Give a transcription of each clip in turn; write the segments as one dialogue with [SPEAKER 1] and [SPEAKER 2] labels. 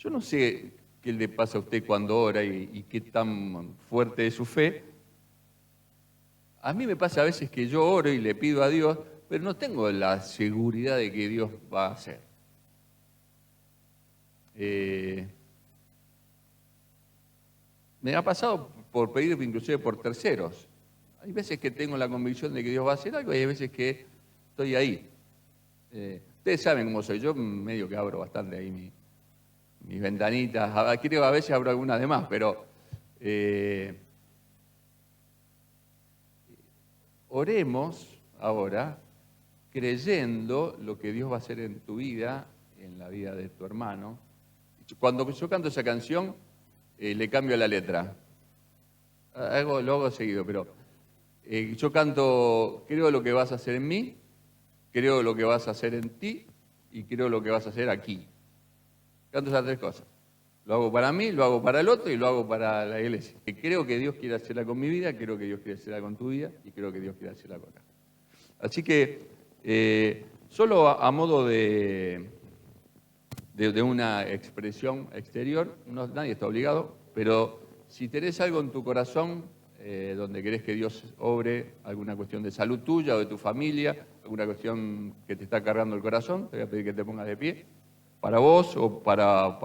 [SPEAKER 1] Yo no sé qué le pasa a usted cuando ora y qué tan fuerte es su fe. A mí me pasa a veces que yo oro y le pido a Dios, pero no tengo la seguridad de que Dios va a hacer. Me ha pasado por pedir inclusive por terceros. Hay veces que tengo la convicción de que Dios va a hacer algo y hay veces que estoy ahí. Ustedes saben cómo soy, yo medio que abro bastante ahí mis ventanitas, creo que a veces abro algunas de más, pero oremos ahora creyendo lo que Dios va a hacer en tu vida, en la vida de tu hermano. Cuando yo canto esa canción, le cambio la letra. Lo hago seguido, pero yo canto, creo lo que vas a hacer en mí, creo lo que vas a hacer en ti y creo lo que vas a hacer aquí. Canto esas tres cosas. Lo hago para mí, lo hago para el otro y lo hago para la iglesia. Creo que Dios quiere hacerla con mi vida, creo que Dios quiere hacerla con tu vida y creo que Dios quiere hacerla con acá. Así que solo a modo de una expresión exterior, nadie está obligado, pero si tenés algo en tu corazón donde querés que Dios obre alguna cuestión de salud tuya o de tu familia, alguna cuestión que te está cargando el corazón, te voy a pedir que te pongas de pie, para vos o para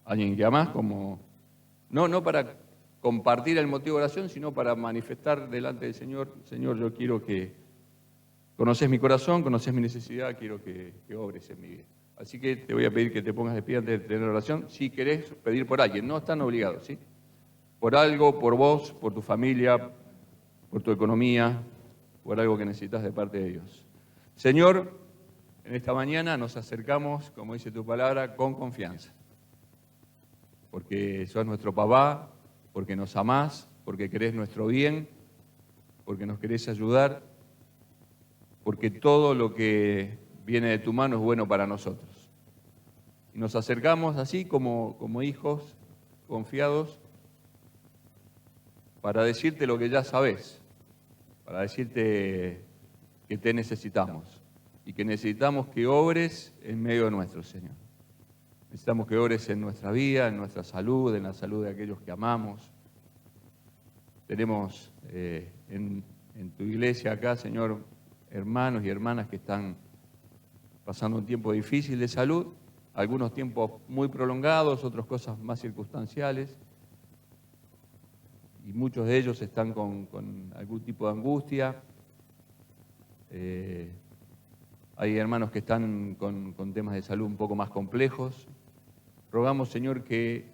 [SPEAKER 1] alguien que amás, no para compartir el motivo de oración, sino para manifestar delante del Señor, Señor, yo quiero que conoces mi corazón, conoces mi necesidad, quiero que obres en mi vida. Así que te voy a pedir que te pongas de pie antes de tener oración, si querés pedir por alguien, no están obligados, ¿sí? Por algo, por vos, por tu familia, por tu economía, por algo que necesitas de parte de Dios. Señor, en esta mañana nos acercamos, como dice tu palabra, con confianza. Porque sos nuestro papá, porque nos amás, porque querés nuestro bien, porque nos querés ayudar, porque todo lo que viene de tu mano es bueno para nosotros. Y nos acercamos así como hijos confiados para decirte lo que ya sabés, para decirte que te necesitamos y que necesitamos que obres en medio de nuestro, Señor. Necesitamos que obres en nuestra vida, en nuestra salud, en la salud de aquellos que amamos. Tenemos en tu iglesia acá, Señor, hermanos y hermanas que están pasando un tiempo difícil de salud, algunos tiempos muy prolongados, otras cosas más circunstanciales, y muchos de ellos están con algún tipo de angustia. Hay hermanos que están con temas de salud un poco más complejos. Rogamos, Señor, que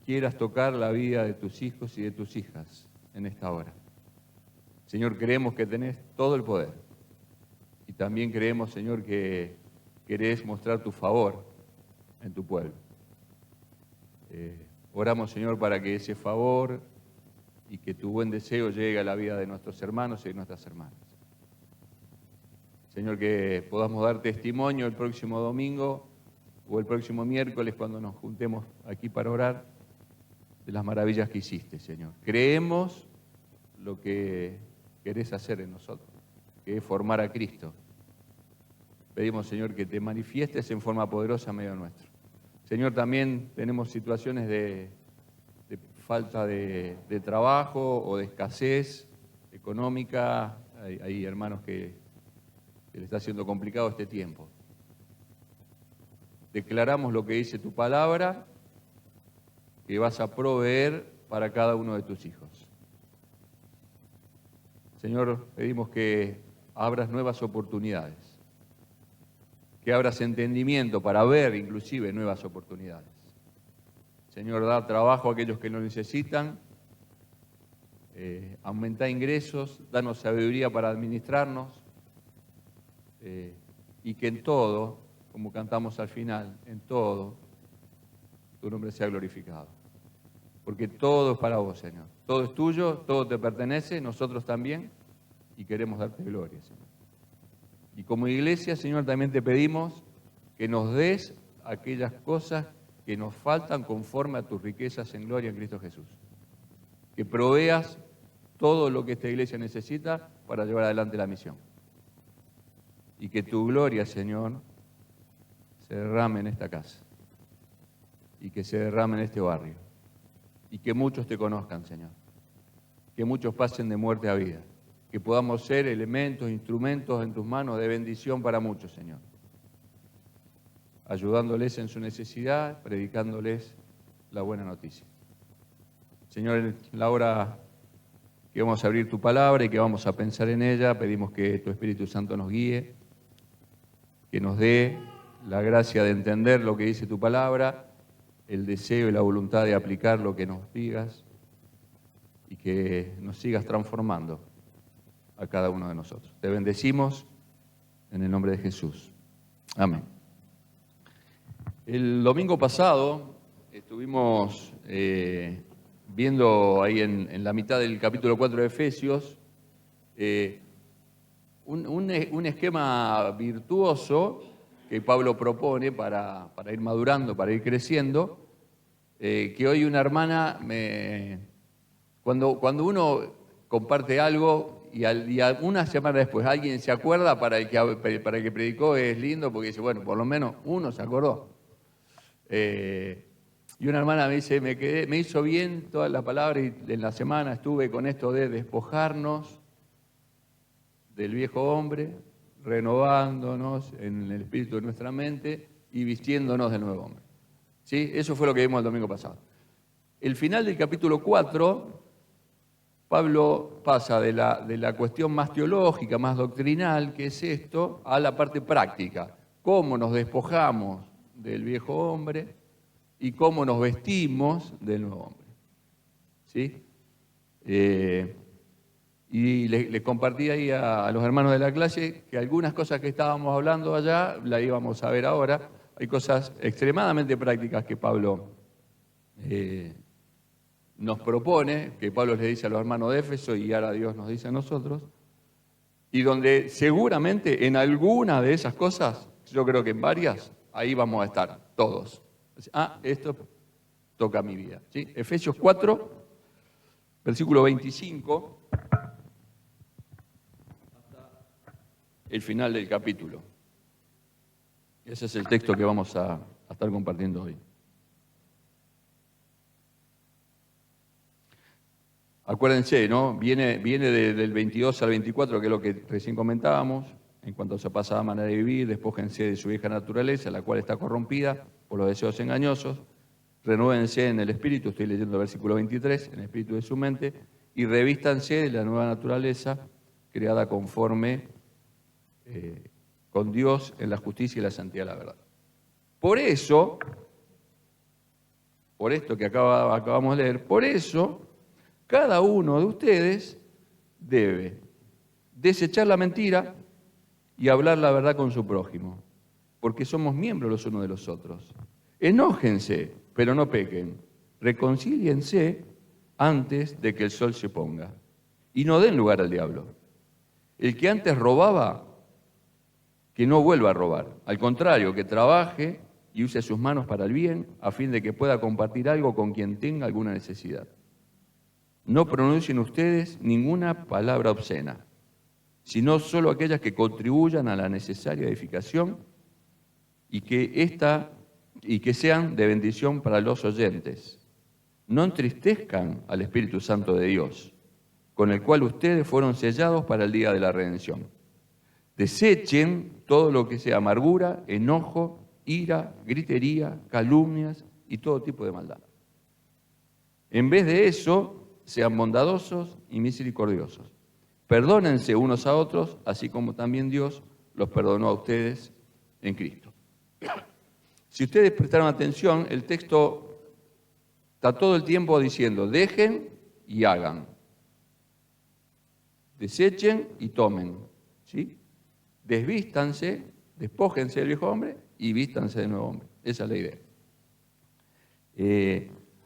[SPEAKER 1] quieras tocar la vida de tus hijos y de tus hijas en esta hora. Señor, creemos que tenés todo el poder. Y también creemos, Señor, que querés mostrar tu favor en tu pueblo. Oramos, Señor, para que ese favor y que tu buen deseo llegue a la vida de nuestros hermanos y de nuestras hermanas. Señor, que podamos dar testimonio el próximo domingo o el próximo miércoles cuando nos juntemos aquí para orar de las maravillas que hiciste, Señor. Creemos lo que querés hacer en nosotros, que es formar a Cristo. Pedimos, Señor, que te manifiestes en forma poderosa en medio nuestro. Señor, también tenemos situaciones de falta de trabajo o de escasez económica. Hay hermanos que le está haciendo complicado este tiempo. Declaramos lo que dice tu palabra, que vas a proveer para cada uno de tus hijos. Señor, pedimos que abras nuevas oportunidades, que abras entendimiento para ver inclusive nuevas oportunidades. Señor, da trabajo a aquellos que lo necesitan, aumenta ingresos, danos sabiduría para administrarnos y que en todo, como cantamos al final, en todo, tu nombre sea glorificado. Porque todo es para vos, Señor. Todo es tuyo, todo te pertenece, nosotros también, y queremos darte gloria, Señor. Y como iglesia, Señor, también te pedimos que nos des aquellas cosas que nos faltan conforme a tus riquezas en gloria en Cristo Jesús. Que proveas todo lo que esta iglesia necesita para llevar adelante la misión. Y que tu gloria, Señor, se derrame en esta casa y que se derrame en este barrio y que muchos te conozcan, Señor, que muchos pasen de muerte a vida, que podamos ser elementos, instrumentos en tus manos de bendición para muchos, Señor, ayudándoles en su necesidad, predicándoles la buena noticia. Señor, en la hora que vamos a abrir tu palabra y que vamos a pensar en ella, pedimos que tu Espíritu Santo nos guíe, que nos dé la gracia de entender lo que dice tu palabra, el deseo y la voluntad de aplicar lo que nos digas y que nos sigas transformando a cada uno de nosotros. Te bendecimos en el nombre de Jesús. Amén. El domingo pasado estuvimos viendo ahí en la mitad del capítulo 4 de Efesios un esquema virtuoso que Pablo propone para ir madurando, para ir creciendo, que hoy una hermana, cuando uno comparte algo y una semana después alguien se acuerda, para el que predicó es lindo porque dice, bueno, por lo menos uno se acordó. Y una hermana me dice, me hizo bien toda la palabra y en la semana estuve con esto de despojarnos del viejo hombre, renovándonos en el espíritu de nuestra mente y vistiéndonos del nuevo hombre. ¿Sí? Eso fue lo que vimos el domingo pasado. El final del capítulo 4, Pablo pasa de la cuestión más teológica, más doctrinal, que es esto, a la parte práctica. Cómo nos despojamos del viejo hombre y cómo nos vestimos del nuevo hombre. ¿Sí? Y les compartí ahí a los hermanos de la clase que algunas cosas que estábamos hablando allá las íbamos a ver ahora. Hay cosas extremadamente prácticas que Pablo nos propone, que Pablo les dice a los hermanos de Éfeso y ahora Dios nos dice a nosotros, y donde seguramente en alguna de esas cosas, yo creo que en varias, ahí vamos a estar todos. Esto toca mi vida. ¿Sí? Efesios 4, versículo 25. El final del capítulo. Ese es el texto que vamos a estar compartiendo hoy. Acuérdense, ¿no? Viene del 22 al 24, que es lo que recién comentábamos, en cuanto a esa pasada manera de vivir, despójense de su vieja naturaleza, la cual está corrompida por los deseos engañosos, renúvense en el espíritu, estoy leyendo el versículo 23, en el espíritu de su mente, y revístanse de la nueva naturaleza, creada conforme con Dios en la justicia y la santidad de la verdad. Por eso, por esto que acabamos de leer, por eso cada uno de ustedes debe desechar la mentira y hablar la verdad con su prójimo, porque somos miembros los unos de los otros. Enójense, pero no pequen. Reconcíliense antes de que el sol se ponga y no den lugar al diablo. El que antes robaba, que no vuelva a robar. Al contrario, que trabaje y use sus manos para el bien, a fin de que pueda compartir algo con quien tenga alguna necesidad. No pronuncien ustedes ninguna palabra obscena, sino solo aquellas que contribuyan a la necesaria edificación y que sean de bendición para los oyentes. No entristezcan al Espíritu Santo de Dios, con el cual ustedes fueron sellados para el día de la redención. Desechen todo lo que sea amargura, enojo, ira, gritería, calumnias y todo tipo de maldad. En vez de eso, sean bondadosos y misericordiosos. Perdónense unos a otros, así como también Dios los perdonó a ustedes en Cristo. Si ustedes prestaron atención, el texto está todo el tiempo diciendo, dejen y hagan. Desechen y tomen. ¿Sí? Desvístanse, despójense del viejo hombre y vístanse del nuevo hombre. Esa es la idea.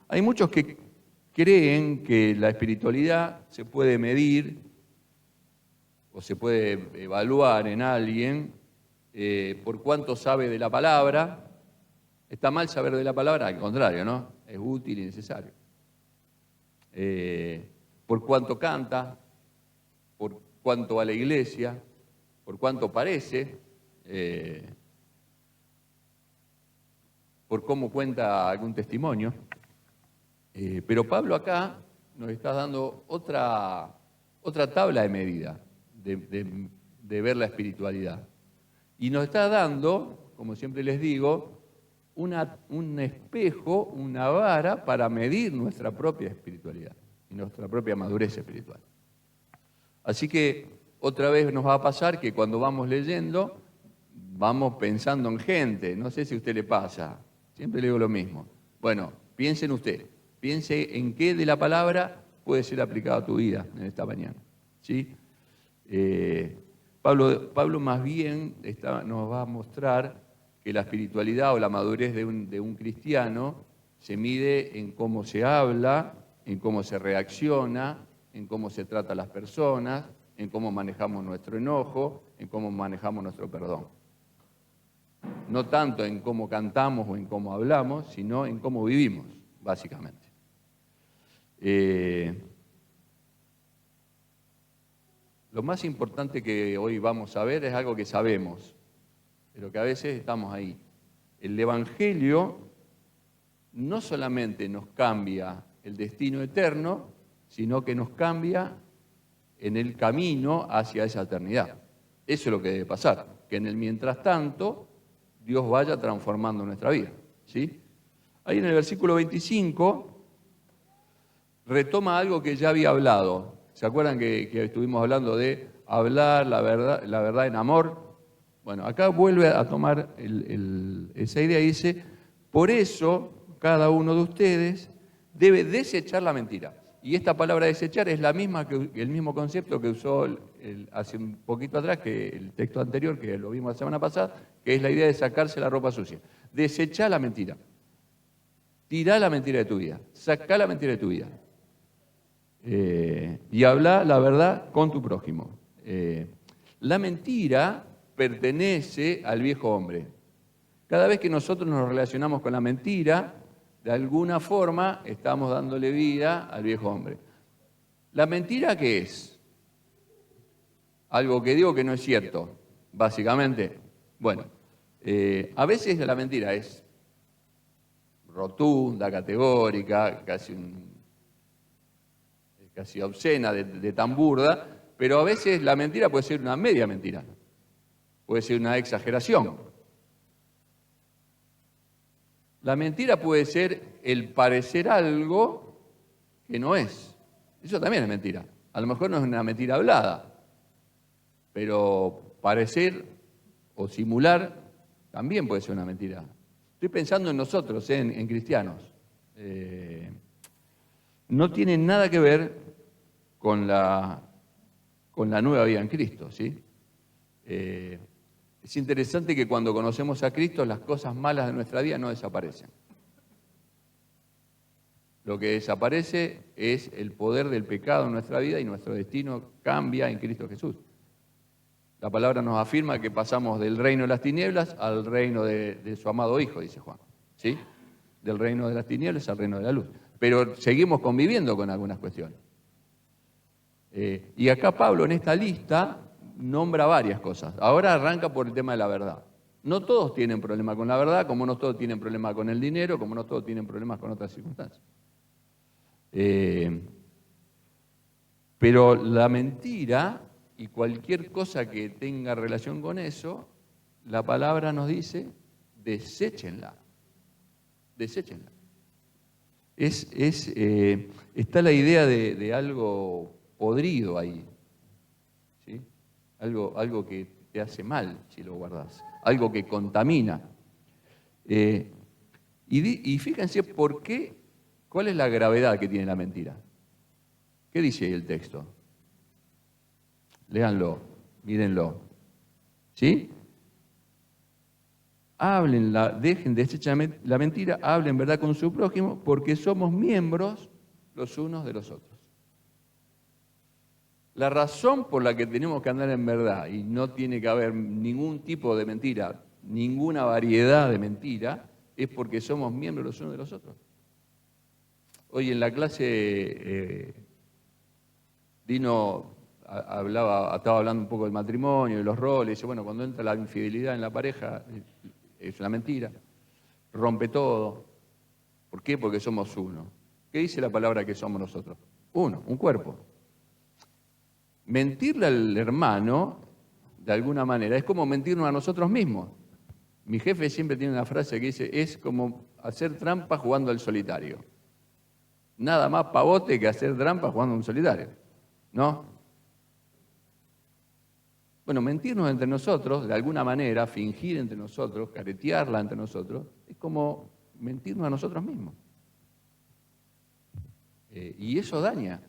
[SPEAKER 1] Hay muchos que creen que la espiritualidad se puede medir o se puede evaluar en alguien por cuánto sabe de la palabra. Está mal saber de la palabra, al contrario, ¿no? Es útil y necesario. Por cuánto canta, por cuánto va a la iglesia, por cuánto parece. por cómo cuenta algún testimonio. Pero Pablo acá nos está dando otra tabla de medida de ver la espiritualidad. Y nos está dando, como siempre les digo, un espejo, una vara para medir nuestra propia espiritualidad y nuestra propia madurez espiritual. Así que otra vez nos va a pasar que cuando vamos leyendo, vamos pensando en gente. No sé si a usted le pasa, siempre le digo lo mismo. Bueno, piense en usted, piense en qué de la palabra puede ser aplicado a tu vida en esta mañana, ¿sí? Pablo más bien nos va a mostrar que la espiritualidad o la madurez de un cristiano se mide en cómo se habla, en cómo se reacciona, en cómo se trata a las personas, en cómo manejamos nuestro enojo, en cómo manejamos nuestro perdón. No tanto en cómo cantamos o en cómo hablamos, sino en cómo vivimos, básicamente. Lo más importante que hoy vamos a ver es algo que sabemos, pero que a veces estamos ahí. El Evangelio no solamente nos cambia el destino eterno, sino que nos cambia en el camino hacia esa eternidad. Eso es lo que debe pasar, que en el mientras tanto Dios vaya transformando nuestra vida, ¿sí? Ahí en el versículo 25 retoma algo que ya había hablado. ¿Se acuerdan que estuvimos hablando de hablar la verdad en amor? Bueno, acá vuelve a tomar esa idea y dice, por eso cada uno de ustedes debe desechar la mentira. Y esta palabra desechar es la misma el mismo concepto que usó hace un poquito atrás, que el texto anterior, que lo vimos la semana pasada, que es la idea de sacarse la ropa sucia. Desechá la mentira. Tirá la mentira de tu vida. Sacá la mentira de tu vida. Y habla la verdad con tu prójimo. La mentira pertenece al viejo hombre. Cada vez que nosotros nos relacionamos con la mentira, de alguna forma estamos dándole vida al viejo hombre. ¿La mentira qué es? Algo que digo que no es cierto, básicamente. Bueno, a veces la mentira es rotunda, categórica, casi obscena, de tan burda, pero a veces la mentira puede ser una media mentira, puede ser una exageración. La mentira puede ser el parecer algo que no es. Eso también es mentira. A lo mejor no es una mentira hablada, pero parecer o simular también puede ser una mentira. Estoy pensando en nosotros, en cristianos. No tiene nada que ver con la nueva vida en Cristo, ¿sí? Es interesante que cuando conocemos a Cristo, las cosas malas de nuestra vida no desaparecen. Lo que desaparece es el poder del pecado en nuestra vida y nuestro destino cambia en Cristo Jesús. La palabra nos afirma que pasamos del reino de las tinieblas al reino de su amado Hijo, dice Juan, ¿sí? Del reino de las tinieblas al reino de la luz. Pero seguimos conviviendo con algunas cuestiones. Y acá Pablo en esta lista nombra varias cosas. Ahora arranca por el tema de la verdad. No todos tienen problema con la verdad, como no todos tienen problema con el dinero, como no todos tienen problemas con otras circunstancias. Pero la mentira y cualquier cosa que tenga relación con eso, la palabra nos dice, deséchenla. Deséchenla. Está la idea de algo podrido ahí, ¿sí? Algo que te hace mal si lo guardas, algo que contamina. Y fíjense cuál es la gravedad que tiene la mentira. ¿Qué dice ahí el texto? Léanlo, mírenlo. ¿Sí? Dejen de desechar la mentira, hablen verdad con su prójimo, porque somos miembros los unos de los otros. La razón por la que tenemos que andar en verdad y no tiene que haber ningún tipo de mentira, ninguna variedad de mentira, es porque somos miembros los unos de los otros. Hoy en la clase Dino estaba hablando un poco del matrimonio, de los roles, y dice, bueno, cuando entra la infidelidad en la pareja, es una mentira. rompe todo. ¿Por qué? Porque somos uno. ¿Qué dice la palabra que somos nosotros? Uno, un cuerpo. Mentirle al hermano, de alguna manera, es como mentirnos a nosotros mismos. Mi jefe siempre tiene una frase que dice, es como hacer trampa jugando al solitario. Nada más pavote que hacer trampa jugando a un solitario, ¿no? Bueno, mentirnos entre nosotros, de alguna manera, fingir entre nosotros, caretearla entre nosotros, es como mentirnos a nosotros mismos. Y eso daña.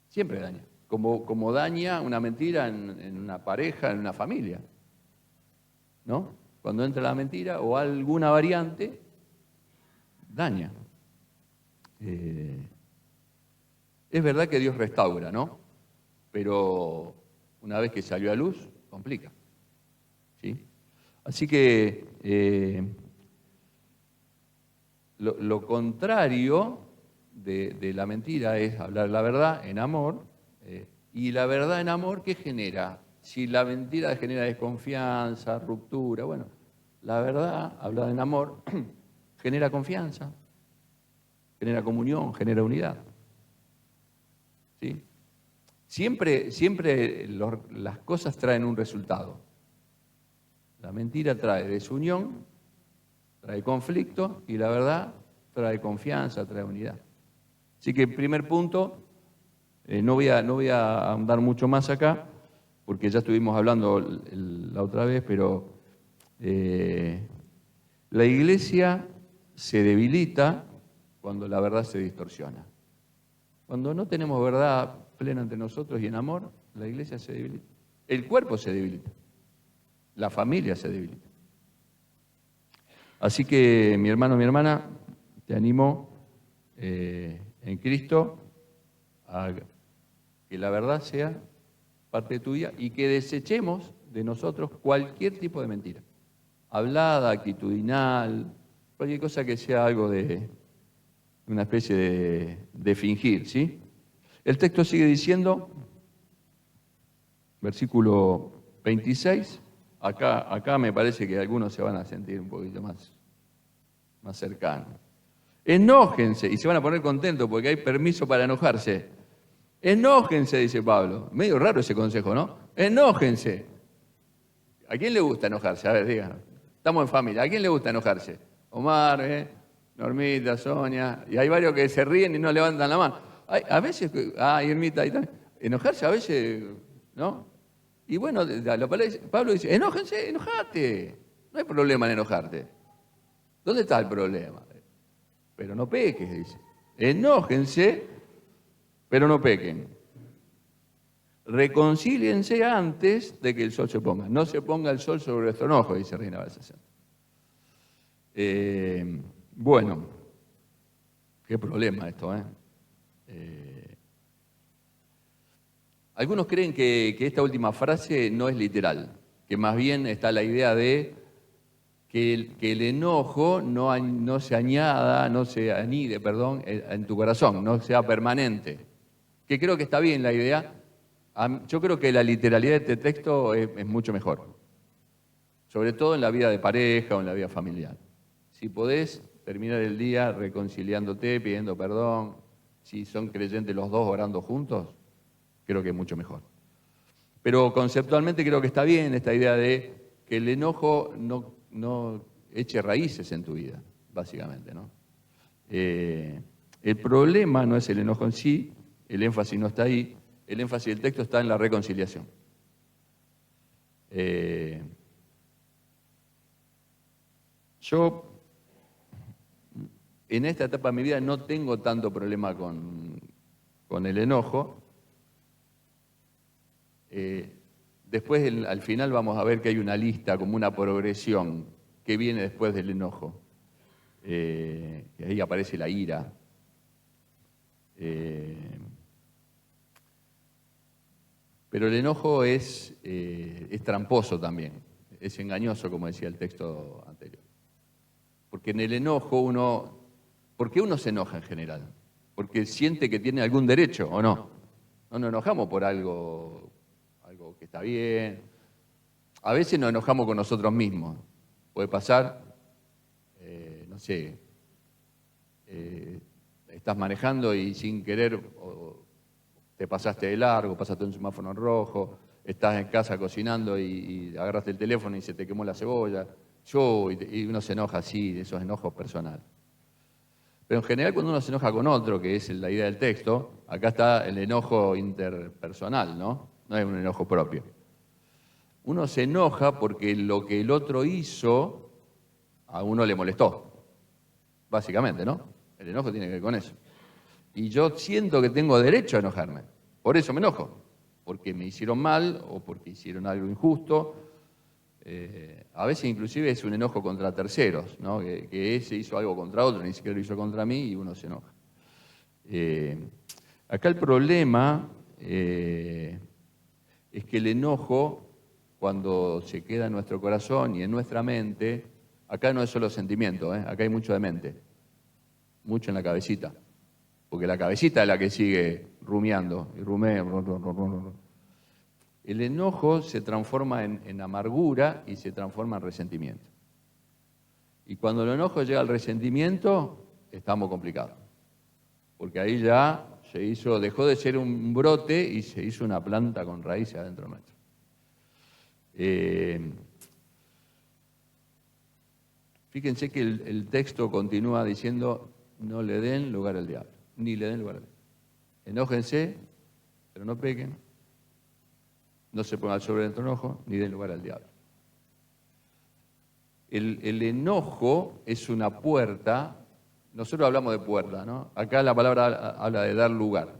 [SPEAKER 1] Siempre daña. Como daña una mentira en una pareja, en una familia, ¿no? Cuando entra la mentira o alguna variante, daña. Es verdad que Dios restaura, ¿no? Pero una vez que salió a luz, complica. ¿Sí? Así que lo contrario de la mentira es hablar la verdad en amor. Y la verdad en amor, ¿qué genera? Si la mentira genera desconfianza, ruptura, bueno, la verdad, hablada en amor, genera confianza, genera comunión, genera unidad. ¿Sí? Siempre las cosas traen un resultado. La mentira trae desunión, trae conflicto, y la verdad trae confianza, trae unidad. Así que primer punto, no voy a andar mucho más acá, porque ya estuvimos hablando la otra vez, pero la iglesia se debilita cuando la verdad se distorsiona. Cuando no tenemos verdad plena entre nosotros y en amor, la iglesia se debilita. El cuerpo se debilita. La familia se debilita. Así que, mi hermano, mi hermana, te animo en Cristo a que la verdad sea parte tuya y que desechemos de nosotros cualquier tipo de mentira. Hablada, actitudinal, cualquier cosa que sea algo de una especie de fingir, ¿sí? El texto sigue diciendo, versículo 26, acá me parece que algunos se van a sentir un poquito más cercanos. Enójense, y se van a poner contentos porque hay permiso para enojarse. Enójense, dice Pablo. Medio raro ese consejo, ¿no? Enójense. ¿A quién le gusta enojarse? A ver, díganos. Estamos en familia. ¿A quién le gusta enojarse? Omar, Normita, Sonia. Y hay varios que se ríen y no levantan la mano. A veces, Irmita, ahí también. Enojarse a veces, ¿no? Y bueno, Pablo dice, enójense, enojate. No hay problema en enojarte. ¿Dónde está el problema? Pero no peques, dice. Enójense, pero no pequen. Reconcíliense antes de que el sol se ponga. No se ponga el sol sobre vuestro enojo, dice Reina Valsacén. Bueno, qué problema esto, ¿eh? Algunos creen que esta última frase no es literal, que más bien está la idea de que el enojo no se anide, en tu corazón, no sea permanente. Que creo que está bien la idea. Yo creo que la literalidad de este texto es mucho mejor, sobre todo en la vida de pareja o en la vida familiar. Si podés terminar el día reconciliándote, pidiendo perdón, si son creyentes los dos orando juntos, creo que es mucho mejor. Pero conceptualmente creo que está bien esta idea de que el enojo no eche raíces en tu vida, básicamente, ¿no? El problema no es el enojo en sí, el énfasis no está ahí, el énfasis del texto está en la reconciliación. Yo, en esta etapa de mi vida, no tengo tanto problema con el enojo. Después, al final, vamos a ver que hay una lista, como una progresión, que viene después del enojo. Y ahí aparece la ira. Pero el enojo es tramposo también, es engañoso, como decía el texto anterior. Porque en el enojo ¿por qué uno se enoja en general? Porque siente que tiene algún derecho, ¿o no? No nos enojamos por algo que está bien. A veces nos enojamos con nosotros mismos. Puede pasar, no sé, estás manejando y sin querer te pasaste de largo, pasaste un semáforo en rojo, estás en casa cocinando y agarraste el teléfono y se te quemó la cebolla. Y uno se enoja así, de esos enojos personales. Pero en general cuando uno se enoja con otro, que es la idea del texto, acá está el enojo interpersonal, ¿no? No es un enojo propio. Uno se enoja porque lo que el otro hizo a uno le molestó, básicamente, ¿no? El enojo tiene que ver con eso. Y yo siento que tengo derecho a enojarme. Por eso me enojo. Porque me hicieron mal o porque hicieron algo injusto. A veces inclusive es un enojo contra terceros, ¿no? Que ese hizo algo contra otro, ni siquiera lo hizo contra mí y uno se enoja. Acá el problema es que el enojo, cuando se queda en nuestro corazón y en nuestra mente, acá no es solo sentimiento, acá hay mucho de mente, mucho en la cabecita. Porque la cabecita es la que sigue rumiando, y rumea. El enojo se transforma en amargura y se transforma en resentimiento. Y cuando el enojo llega al resentimiento, estamos complicados. Porque ahí ya dejó de ser un brote y se hizo una planta con raíces adentro nuestro. Fíjense que el texto continúa diciendo, no le den lugar al diablo. Ni le den lugar al diablo. Enójense, pero no pequen. No se pongan sobre dentro enojo, ni den lugar al diablo. El enojo es una puerta. Nosotros hablamos de puerta, ¿no? Acá la palabra habla de dar lugar.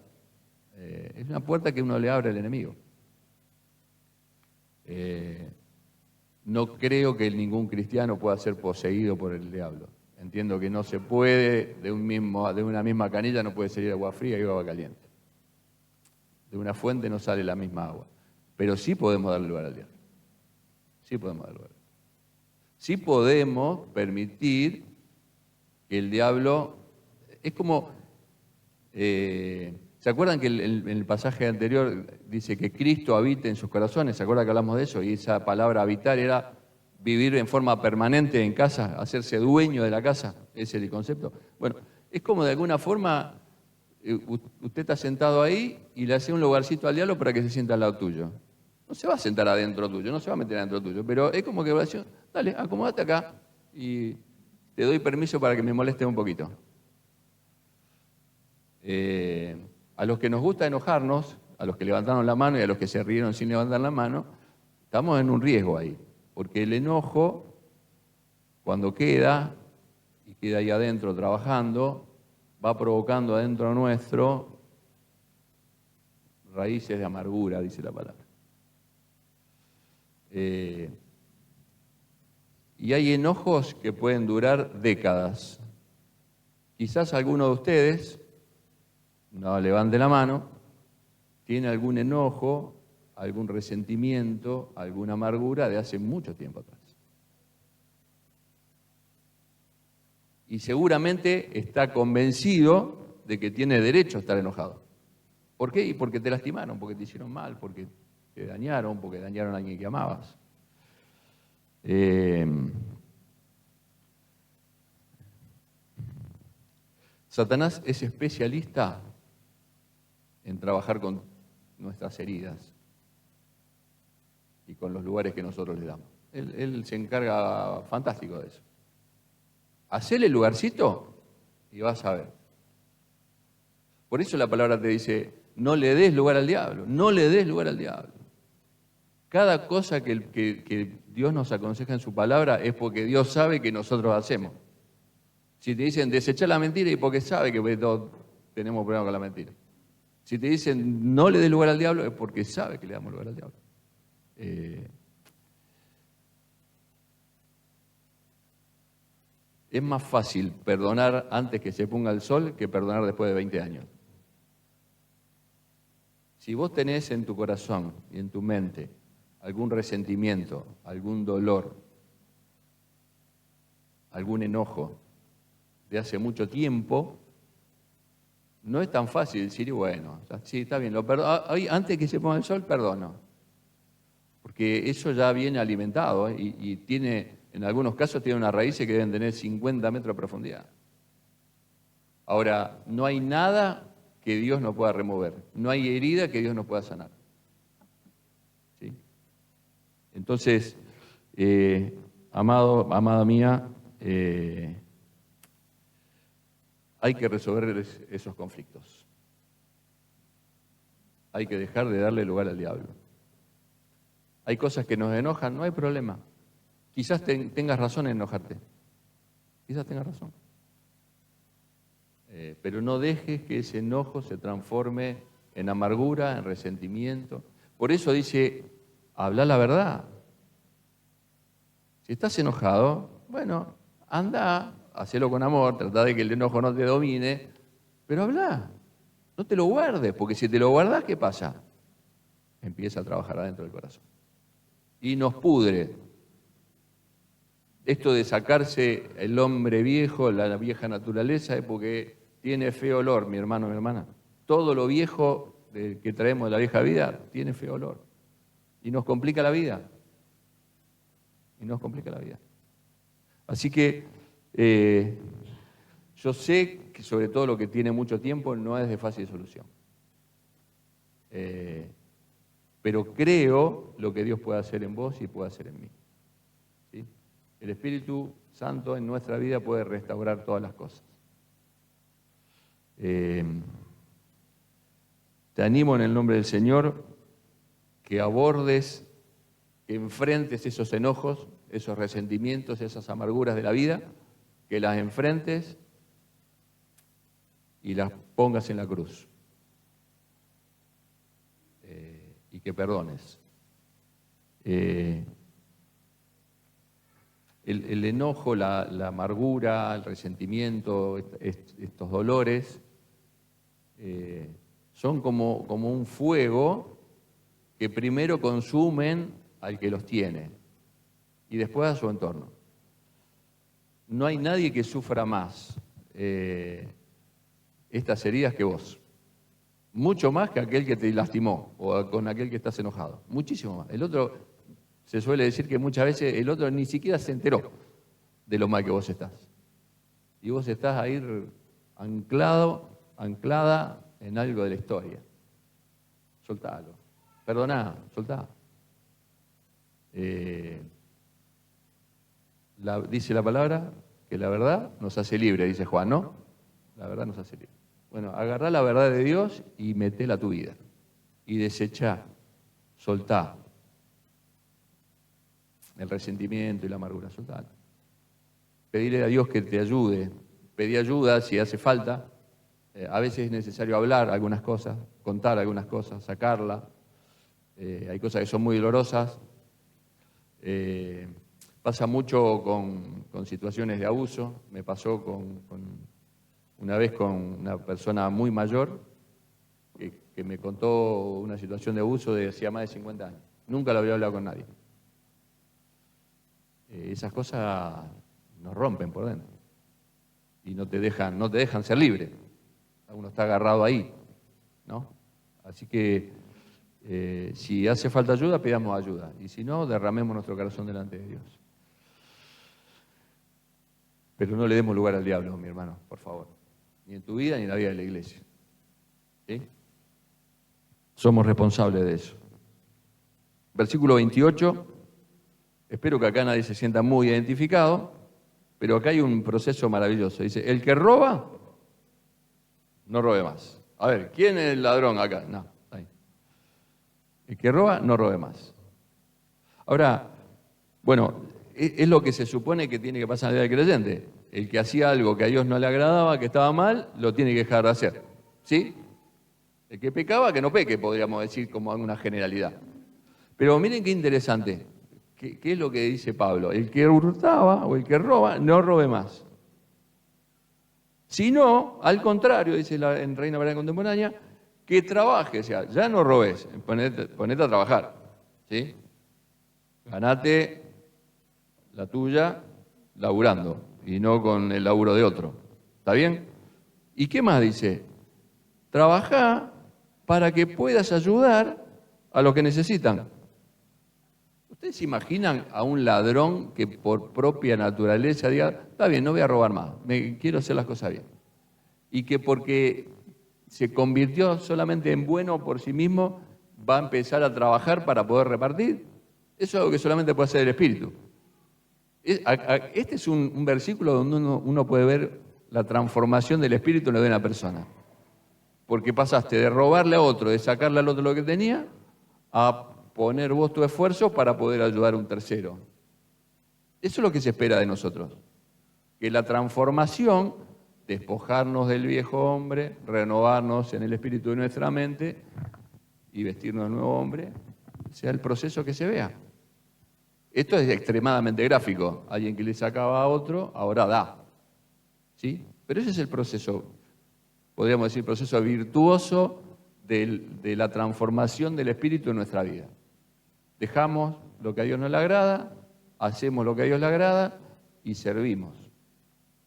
[SPEAKER 1] Es una puerta que uno le abre al enemigo. No creo que ningún cristiano pueda ser poseído por el diablo. Entiendo que no se puede, de una misma canilla no puede salir agua fría y agua caliente. De una fuente no sale la misma agua. Pero sí podemos darle lugar al diablo. Sí podemos darle lugar. Sí podemos permitir que el diablo... Es como... ¿se acuerdan que en el pasaje anterior dice que Cristo habita en sus corazones? ¿Se acuerdan que hablamos de eso? Y esa palabra habitar era vivir en forma permanente en casa, hacerse dueño de la casa. Ese es el concepto. Bueno, es como de alguna forma usted está sentado ahí y le hace un lugarcito al diablo para que se sienta al lado tuyo. No se va a sentar adentro tuyo, no se va a meter adentro tuyo, pero es como que va a decir, dale, acomódate acá y te doy permiso para que me moleste un poquito. A los que nos gusta enojarnos, a los que levantaron la mano y a los que se rieron sin levantar la mano, estamos en un riesgo ahí, porque el enojo, cuando queda, y queda ahí adentro trabajando, va provocando adentro nuestro raíces de amargura, dice la palabra. Y hay enojos que pueden durar décadas. Quizás alguno de ustedes, no levante la mano, tiene algún enojo, algún resentimiento, alguna amargura de hace mucho tiempo atrás. Y seguramente está convencido de que tiene derecho a estar enojado. ¿Por qué? Y porque te lastimaron, porque te hicieron mal, porque te dañaron, porque dañaron a alguien que amabas. Satanás es especialista en trabajar con nuestras heridas y con los lugares que nosotros le damos. Él se encarga fantástico de eso. Hacele el lugarcito y vas a ver. Por eso la palabra te dice, no le des lugar al diablo, no le des lugar al diablo. Cada cosa que Dios nos aconseja en su palabra es porque Dios sabe que nosotros hacemos. Si te dicen desechar la mentira y porque sabe que todos tenemos problemas con la mentira. Si te dicen no le des lugar al diablo es porque sabe que le damos lugar al diablo. Es más fácil perdonar antes que se ponga el sol que perdonar después de 20 años. Si vos tenés en tu corazón y en tu mente algún resentimiento, algún dolor, algún enojo de hace mucho tiempo, no es tan fácil decir, bueno, sí, está bien, lo perdono. Antes que se ponga el sol, perdono. Porque eso ya viene alimentado y tiene En algunos casos tienen unas raíces que deben tener 50 metros de profundidad. Ahora, no hay nada que Dios no pueda remover. No hay herida que Dios no pueda sanar. ¿Sí? Entonces, amada mía, hay que resolver esos conflictos. Hay que dejar de darle lugar al diablo. Hay cosas que nos enojan, no hay problema. Quizás tengas razón en enojarte. Quizás tengas razón. Pero no dejes que ese enojo se transforme en amargura, en resentimiento. Por eso dice, habla la verdad. Si estás enojado, bueno, anda, hacelo con amor, trata de que el enojo no te domine, pero habla. No te lo guardes, porque si te lo guardas, ¿qué pasa? Empieza a trabajar adentro del corazón. Y nos pudre. Esto de sacarse el hombre viejo, la vieja naturaleza, es porque tiene feo olor, mi hermano, mi hermana. Todo lo viejo que traemos de la vieja vida tiene feo olor. Y nos complica la vida. Y nos complica la vida. Así que yo sé que sobre todo lo que tiene mucho tiempo no es de fácil solución. Pero creo lo que Dios puede hacer en vos y puede hacer en mí. ¿Sí? El Espíritu Santo en nuestra vida puede restaurar todas las cosas. Te animo en el nombre del Señor que abordes, que enfrentes esos enojos, esos resentimientos, esas amarguras de la vida, que las enfrentes y las pongas en la cruz. Y que perdones. El enojo, la amargura, el resentimiento, estos dolores, son como un fuego que primero consumen al que los tiene y después a su entorno. No hay nadie que sufra más estas heridas que vos. Mucho más que aquel que te lastimó o con aquel que estás enojado. Muchísimo más. El otro, se suele decir que muchas veces el otro ni siquiera se enteró de lo mal que vos estás. Y vos estás ahí anclada en algo de la historia. Soltalo. Perdoná, soltá. Dice la palabra que la verdad nos hace libre, dice Juan, ¿no? La verdad nos hace libre. Bueno, agarrá la verdad de Dios y metela a tu vida. Y desechá, soltá el resentimiento y la amargura, soltá. Pedirle a Dios que te ayude. Pedí ayuda si hace falta. A veces es necesario hablar algunas cosas, contar algunas cosas, sacarla. Hay cosas que son muy dolorosas. Pasa mucho con situaciones de abuso. Me pasó una vez con una persona muy mayor que me contó una situación de abuso de hacía más de 50 años. Nunca lo había hablado con nadie. Esas cosas nos rompen por dentro y no te dejan ser libre. Uno está agarrado ahí, ¿no? Así que si hace falta ayuda, pidamos ayuda. Y si no, derramemos nuestro corazón delante de Dios. Pero no le demos lugar al diablo, mi hermano, por favor. Ni en tu vida ni en la vida de la iglesia. ¿Sí? Somos responsables de eso. Versículo 28. Espero que acá nadie se sienta muy identificado, pero acá hay un proceso maravilloso. Dice, el que roba, no robe más. A ver, ¿quién es el ladrón acá? No, ahí. El que roba, no robe más. Ahora, bueno, es lo que se supone que tiene que pasar en la vida del creyente. El que hacía algo que a Dios no le agradaba, que estaba mal, lo tiene que dejar de hacer. ¿Sí? El que pecaba, que no peque, podríamos decir como una generalidad. Pero miren qué interesante. ¿Qué es lo que dice Pablo? El que hurtaba o el que roba, no robe más. Si no, al contrario, dice en Reina Valera Contemporánea, que trabaje, o sea, ya no robes, ponete a trabajar. ¿Sí? Ganate la tuya laburando y no con el laburo de otro. ¿Está bien? ¿Y qué más dice? Trabajá para que puedas ayudar a los que necesitan. ¿Ustedes se imaginan a un ladrón que por propia naturaleza diga, está bien, no voy a robar más, quiero hacer las cosas bien? Y que porque se convirtió solamente en bueno por sí mismo, va a empezar a trabajar para poder repartir. Eso es algo que solamente puede hacer el Espíritu. Este es un versículo donde uno puede ver la transformación del Espíritu en la vida de una persona. Porque pasaste de robarle a otro, de sacarle al otro lo que tenía, a poner vos tu esfuerzo para poder ayudar a un tercero. Eso es lo que se espera de nosotros. Que la transformación, despojarnos del viejo hombre, renovarnos en el espíritu de nuestra mente y vestirnos del nuevo hombre, sea el proceso que se vea. Esto es extremadamente gráfico. Alguien que le sacaba a otro, ahora da. ¿Sí? Pero ese es el proceso, podríamos decir, proceso virtuoso de la transformación del espíritu en nuestra vida. Dejamos lo que a Dios no le agrada, hacemos lo que a Dios le agrada y servimos.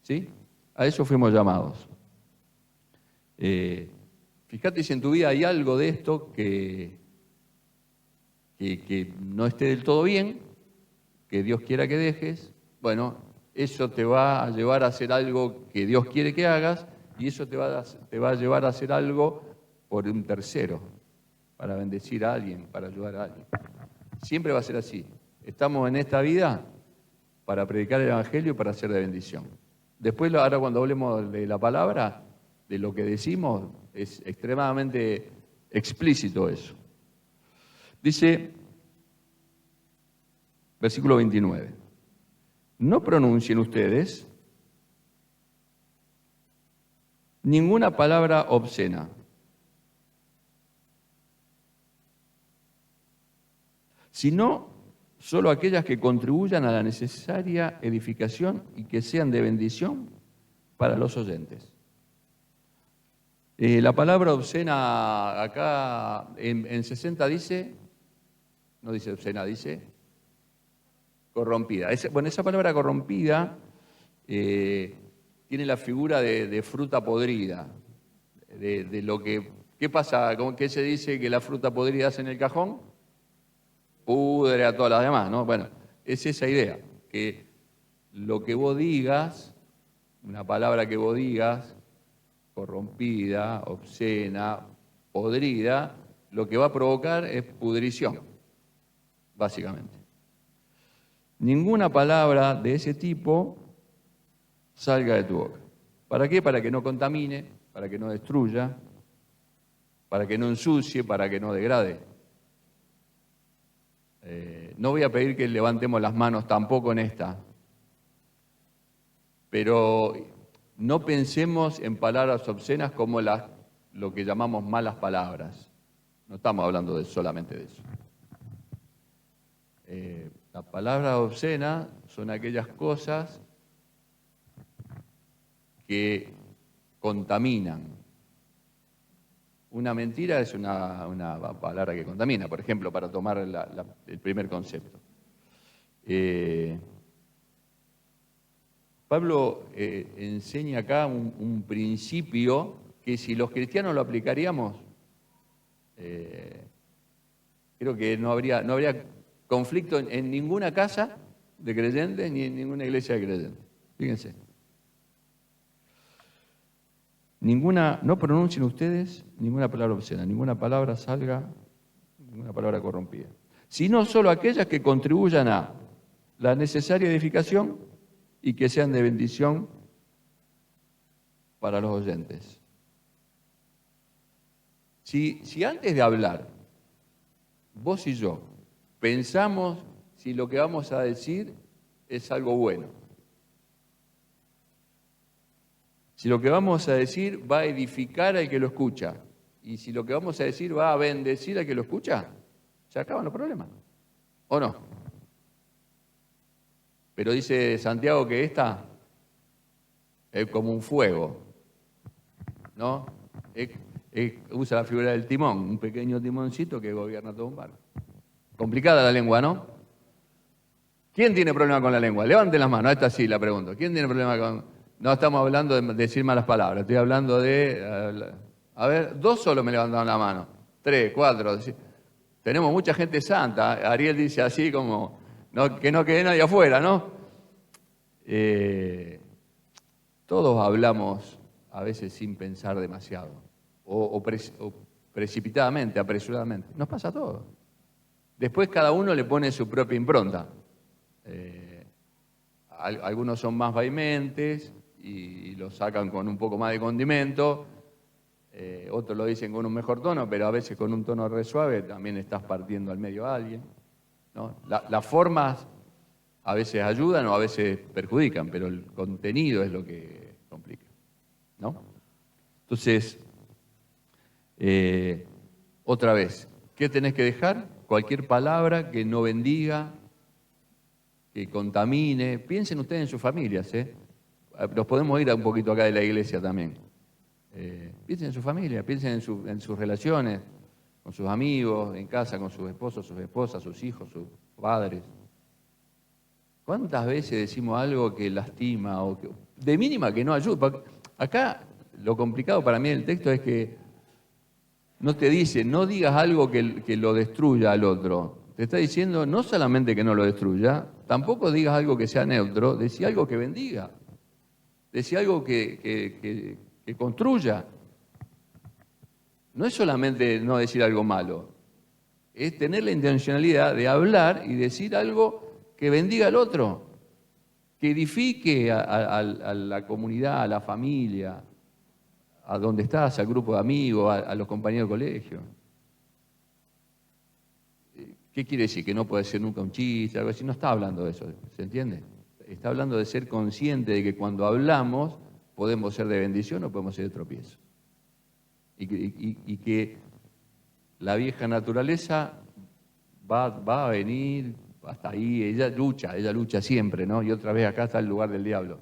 [SPEAKER 1] ¿Sí? A eso fuimos llamados. Fíjate si en tu vida hay algo de esto que no esté del todo bien, que Dios quiera que dejes. Bueno, eso te va a llevar a hacer algo que Dios quiere que hagas y eso te va a llevar a hacer algo por un tercero, para bendecir a alguien, para ayudar a alguien. Siempre va a ser así. Estamos en esta vida para predicar el Evangelio y para ser de bendición. Después, ahora cuando hablemos de la palabra, de lo que decimos, es extremadamente explícito eso. Dice, versículo 29, no pronuncien ustedes ninguna palabra obscena, sino solo aquellas que contribuyan a la necesaria edificación y que sean de bendición para los oyentes. La palabra obscena acá en 60 dice, no dice obscena, dice corrompida. Esa palabra corrompida tiene la figura de fruta podrida, de lo que... ¿Qué pasa? ¿Qué se dice que la fruta podrida hace en el cajón? Pudre a todas las demás, ¿no? Bueno, es esa idea, que lo que vos digas, una palabra que vos digas, corrompida, obscena, podrida, lo que va a provocar es pudrición, básicamente. Ninguna palabra de ese tipo salga de tu boca. ¿Para qué? Para que no contamine, para que no destruya, para que no ensucie, para que no degrade. No voy a pedir que levantemos las manos tampoco en esta, pero no pensemos en palabras obscenas como lo que llamamos malas palabras. No estamos hablando solamente de eso. Las palabras obscenas son aquellas cosas que contaminan. Una mentira es una palabra que contamina, por ejemplo, para tomar el primer concepto. Pablo enseña acá un principio que si los cristianos lo aplicaríamos, creo que no habría conflicto en ninguna casa de creyentes ni en ninguna iglesia de creyentes. Fíjense. No pronuncien ustedes ninguna palabra obscena, ninguna palabra salga, ninguna palabra corrompida, sino solo aquellas que contribuyan a la necesaria edificación y que sean de bendición para los oyentes. Si antes de hablar, vos y yo, pensamos si lo que vamos a decir es algo bueno, si lo que vamos a decir va a edificar al que lo escucha, y si lo que vamos a decir va a bendecir al que lo escucha, se acaban los problemas, ¿o no? Pero dice Santiago que esta es como un fuego, ¿no? Usa la figura del timón, un pequeño timoncito que gobierna todo un barco. Complicada la lengua, ¿no? ¿Quién tiene problema con la lengua? Levanten las manos, esta sí la pregunto. ¿Quién tiene problema con...? No estamos hablando de decir malas palabras, estoy hablando de... A ver, 2 solo me levantaron la mano. 3, 4, tenemos mucha gente santa. Ariel dice así como, que no quede nadie afuera, ¿no? Todos hablamos a veces sin pensar demasiado, o precipitadamente, apresuradamente. Nos pasa a todos. Después cada uno le pone su propia impronta. Algunos son más vehementes y lo sacan con un poco más de condimento. Otros lo dicen con un mejor tono, pero a veces con un tono re suave también estás partiendo al medio a alguien, ¿no? Las formas a veces ayudan o a veces perjudican, pero el contenido es lo que complica, ¿no? Entonces, otra vez, ¿qué tenés que dejar? Cualquier palabra que no bendiga, que contamine. Piensen ustedes en sus familias, ¿eh? Nos podemos ir un poquito acá de la iglesia también. Piensen en su familia, piensen en sus relaciones, con sus amigos, en casa, con sus esposos, sus esposas, sus hijos, sus padres. ¿Cuántas veces decimos algo que lastima o que, de mínima que no ayuda? Acá lo complicado para mí del texto es que no te dice, no digas algo que lo destruya al otro. Te está diciendo no solamente que no lo destruya, tampoco digas algo que sea neutro, decí algo que bendiga. Decí algo que construya. No es solamente no decir algo malo, es tener la intencionalidad de hablar y decir algo que bendiga al otro, que edifique a la comunidad, a la familia, a donde estás, al grupo de amigos, a los compañeros de colegio. ¿Qué quiere decir? Que no puede ser nunca un chiste, algo así. No está hablando de eso, ¿se entiende? Está hablando de ser consciente de que cuando hablamos podemos ser de bendición o podemos ser de tropiezo. Y que la vieja naturaleza va a venir hasta ahí, ella lucha siempre, ¿no? Y otra vez acá está el lugar del diablo.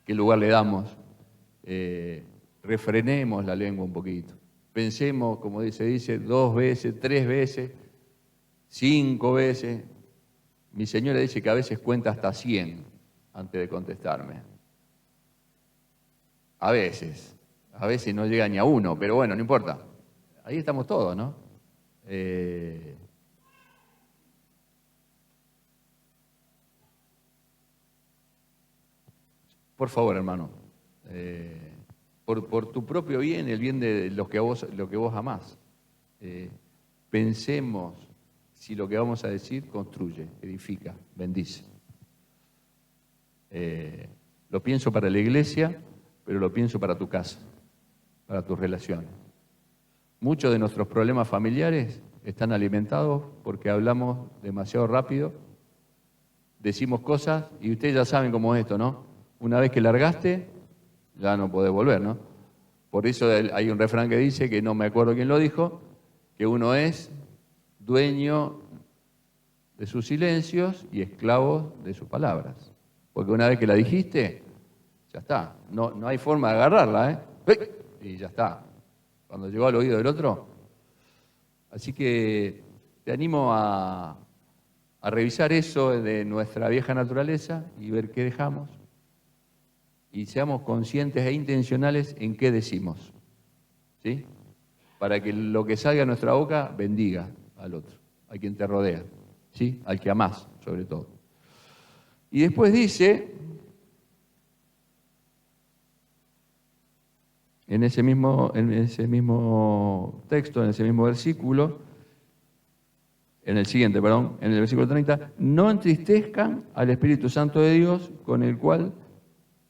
[SPEAKER 1] ¿Qué lugar le damos? Refrenemos la lengua un poquito. Pensemos, como se dice, 2 veces, 3 veces, 5 veces. Mi señora dice que a veces cuenta hasta 100 antes de contestarme. A veces no llega ni a 1, pero bueno, no importa. Ahí estamos todos, ¿no? Por favor, hermano, por tu propio bien, el bien de lo que vos amás, pensemos si lo que vamos a decir construye, edifica, bendice. Lo pienso para la iglesia, pero lo pienso para tu casa, para tus relaciones. Muchos de nuestros problemas familiares están alimentados porque hablamos demasiado rápido, decimos cosas y ustedes ya saben cómo es esto, ¿no? Una vez que largaste, ya no podés volver, ¿no? Por eso hay un refrán que dice, que no me acuerdo quién lo dijo, que uno es dueño de sus silencios y esclavo de sus palabras. Porque una vez que la dijiste, ya está. No hay forma de agarrarla, ¿eh? Y ya está. Cuando llegó al oído del otro. Así que te animo a revisar eso de nuestra vieja naturaleza y ver qué dejamos. Y seamos conscientes e intencionales en qué decimos, ¿sí? Para que lo que salga de nuestra boca bendiga al otro, a quien te rodea, ¿sí? Al que amás, sobre todo. Y después dice, en ese mismo texto, en ese mismo versículo, en el versículo 30, no entristezcan al Espíritu Santo de Dios, con el cual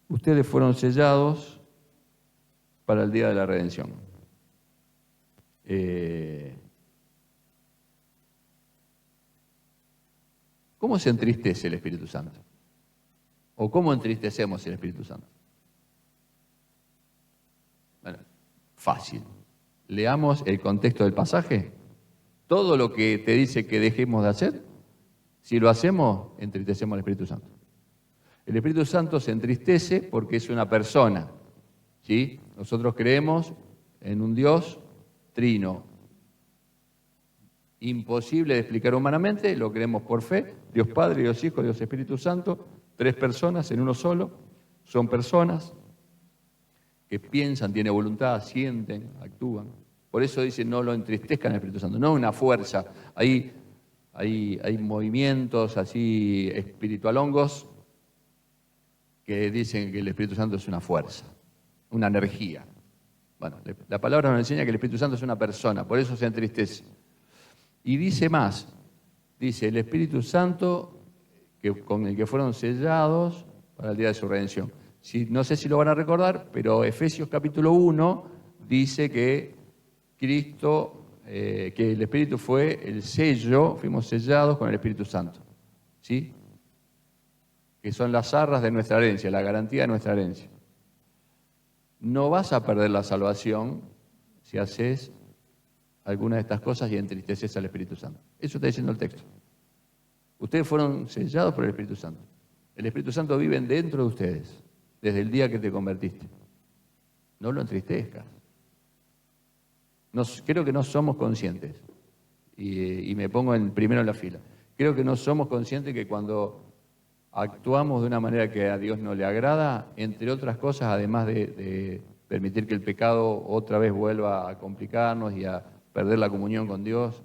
[SPEAKER 1] ustedes fueron sellados para el día de la redención. ¿Cómo se entristece el Espíritu Santo? ¿O cómo entristecemos el Espíritu Santo? Bueno, fácil. Leamos el contexto del pasaje. Todo lo que te dice que dejemos de hacer, si lo hacemos, entristecemos al Espíritu Santo. El Espíritu Santo se entristece porque es una persona, ¿sí? Nosotros creemos en un Dios trino, imposible de explicar humanamente, lo creemos por fe, Dios Padre, Dios Hijo, Dios Espíritu Santo, 3 personas en uno solo, son personas que piensan, tienen voluntad, sienten, actúan. Por eso dice, no lo entristezcan al Espíritu Santo. No es una fuerza. Hay movimientos así espiritualongos que dicen que el Espíritu Santo es una fuerza, una energía. Bueno, la palabra nos enseña que el Espíritu Santo es una persona, por eso se entristece. Y dice más, dice el Espíritu Santo con el que fueron sellados para el día de su redención. No sé si lo van a recordar, pero Efesios capítulo 1 dice que Cristo, que el Espíritu fue el sello, fuimos sellados con el Espíritu Santo, ¿sí? Que son las arras de nuestra herencia, la garantía de nuestra herencia. No vas a perder la salvación si haces alguna de estas cosas y entristeces al Espíritu Santo. Eso está diciendo el texto. Ustedes fueron sellados por el Espíritu Santo. El Espíritu Santo vive dentro de ustedes desde el día que te convertiste. No lo entristezcas. Creo que no somos conscientes, y me pongo primero en la fila. Creo que no somos conscientes que cuando actuamos de una manera que a Dios no le agrada, entre otras cosas, además de permitir que el pecado otra vez vuelva a complicarnos y a perder la comunión con Dios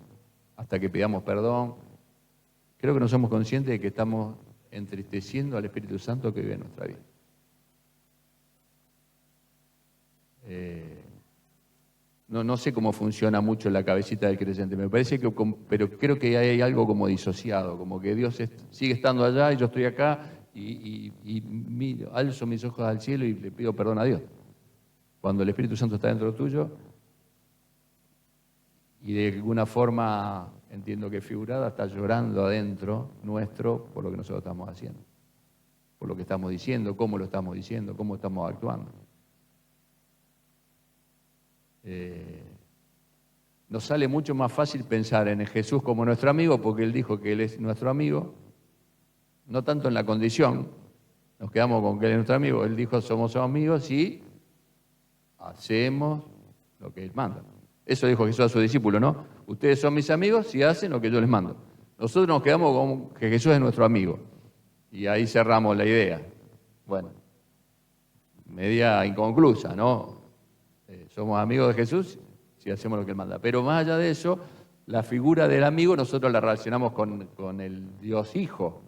[SPEAKER 1] hasta que pidamos perdón, creo que no somos conscientes de que estamos entristeciendo al Espíritu Santo que vive en nuestra vida. No sé cómo funciona mucho la cabecita del creyente, me parece que, pero creo que hay algo como disociado, como que Dios sigue estando allá y yo estoy acá y alzo mis ojos al cielo y le pido perdón a Dios. Cuando el Espíritu Santo está dentro tuyo y de alguna forma, entiendo que figurada, está llorando adentro nuestro por lo que nosotros estamos haciendo, por lo que estamos diciendo, cómo lo estamos diciendo, cómo estamos actuando. Nos sale mucho más fácil pensar en Jesús como nuestro amigo, porque Él dijo que Él es nuestro amigo, no tanto en la condición, nos quedamos con que Él es nuestro amigo, Él dijo somos amigos y hacemos lo que Él manda. Eso dijo Jesús a sus discípulos, ¿no? Ustedes son mis amigos si hacen lo que yo les mando. Nosotros nos quedamos con que Jesús es nuestro amigo, y ahí cerramos la idea. Bueno, media inconclusa, ¿no? Somos amigos de Jesús si hacemos lo que Él manda. Pero más allá de eso, la figura del amigo nosotros la relacionamos con el Dios Hijo,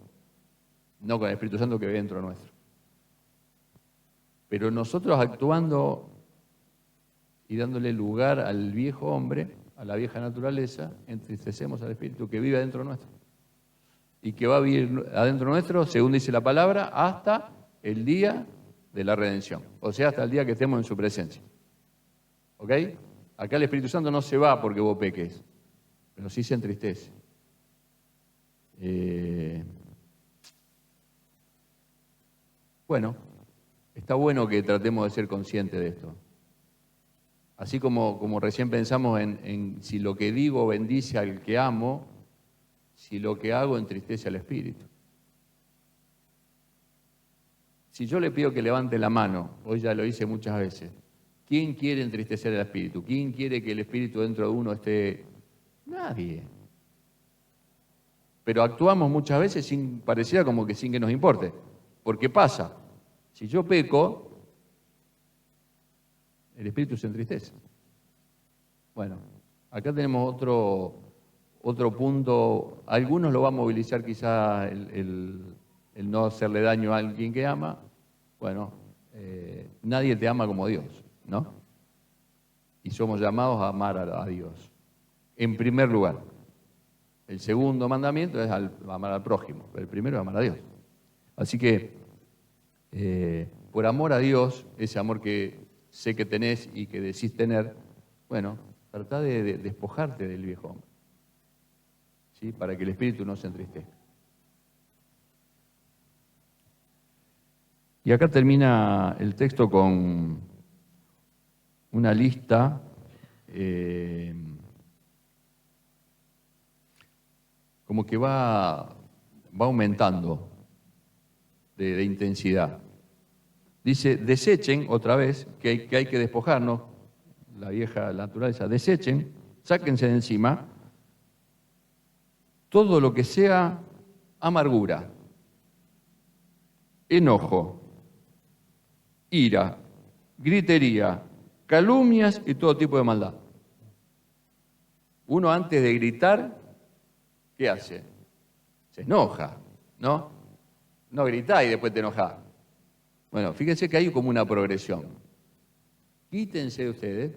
[SPEAKER 1] no con el Espíritu Santo que vive dentro nuestro. Pero nosotros actuando y dándole lugar al viejo hombre, a la vieja naturaleza, entristecemos al Espíritu que vive adentro nuestro. Y que va a vivir adentro nuestro, según dice la palabra, hasta el día de la redención. O sea, hasta el día que estemos en su presencia. ¿Ok? Acá el Espíritu Santo no se va porque vos peques, pero sí se entristece. Bueno, está bueno que tratemos de ser conscientes de esto. Así como recién pensamos en si lo que digo bendice al que amo, si lo que hago entristece al Espíritu. Si yo le pido que levante la mano, hoy ya lo hice muchas veces, ¿quién quiere entristecer al Espíritu? ¿Quién quiere que el Espíritu dentro de uno esté? Nadie. Pero actuamos muchas veces pareciera como que sin que nos importe. Porque pasa, si yo peco, el Espíritu se entristece. Bueno, acá tenemos otro punto. A algunos lo va a movilizar quizá el no hacerle daño a alguien que ama. Bueno, nadie te ama como Dios, ¿no? Y somos llamados a amar a Dios. En primer lugar. El segundo mandamiento es amar al prójimo, pero el primero es amar a Dios. Así que, por amor a Dios, ese amor que sé que tenés y que decís tener, bueno, tratá de despojarte del viejo hombre, ¿sí? Para que el Espíritu no se entristezca. Y acá termina el texto con una lista como que va aumentando de intensidad. Dice, desechen otra vez, que hay que despojarnos, la vieja naturaleza, desechen, sáquense de encima todo lo que sea amargura, enojo, ira, gritería, calumnias y todo tipo de maldad. Uno antes de gritar, ¿qué hace? Se enoja, ¿no? No gritás y después te enojás. Bueno, fíjense que hay como una progresión. Quítense de ustedes